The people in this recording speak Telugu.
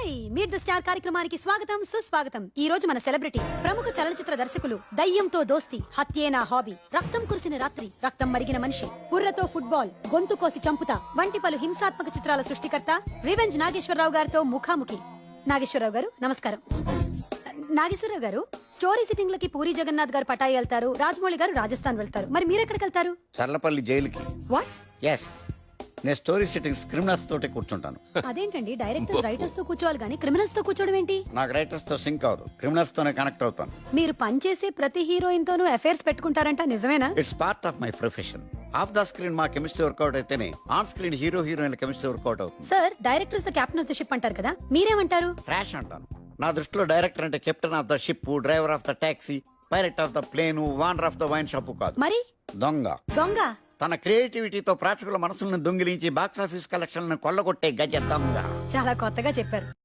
హాయ్ మీట్ ద స్టార్ కార్యక్రమానికి స్వాగతం సుస్వాగతం. ఈ రోజు మన సెలబ్రిటీ ప్రముఖ చలనచిత్ర దర్శకులు, దయ్యంతో దోస్తి, హత్యే నా హాబీ, రక్తం కురిసిన రాత్రి, రక్తం మరిగిన మనిషి, బుర్రతో ఫుట్బాల్, గొంతు కోసి చంపుతా వంటి పలు హింసాత్మక చిత్రాల సృష్టికర్త రివెంజ్ నాగేశ్వరరావు గారితో ముఖాముఖి. నాగేశ్వరరావు గారు నమస్కారం. నాగేశ్వరరావు గారు, స్టోరీ సిట్టింగ్ లకి పూరి జగన్నాథ్ గారు పటాయి వెళ్తారు, రాజమౌళి గారు రాజస్థాన్ వెళ్తారు, మరి మీరెక్కడికి వెళ్తారు? చర్లపల్లి జైలుకి. వాట్? ఎస్, నేను స్టోరీ సిట్టింగ్స్ క్రిమినల్స్ తోటి కూర్చుంటాను. అదేంటండి, డైరెక్టర్స్ రైటర్స్ తో కూర్చోవాలి కానీ క్రిమినల్స్ తో కూర్చోవడం ఏంటి? నాకు రైటర్స్ తో సింక్ అవదు, క్రిమినల్స్ తోనే కనెక్ట్ అవుతాను. మీరు పనిచేసే ప్రతి హీరోయిన్ తోనూ అఫైర్స్ పెట్టుకుంటారంట, నిజమేనా? It's part of my profession. Off the screen మా కెమిస్ట్రీ వర్కౌట్ అయితేనే on screen hero heroine chemistry work out అవుతుంది. Sir, directors the captain of the ship అంటారు కదా, మీరేమంటారు? క్రాష్ అంటాను. నా దృష్టిలో డైరెక్టర్ అంటే captain of the ship, driver of the taxi, pilot of the plane, owner of the wine shop కాదు. మరి దొంగ. దొంగ తన క్రియేటివిటీతో ప్రేక్షకుల మనసులను దొంగిలించి బాక్సాఫీస్ కలెక్షన్లను కొల్లగొట్టే గజ దొంగ. చాలా కొత్తగా చెప్పారు.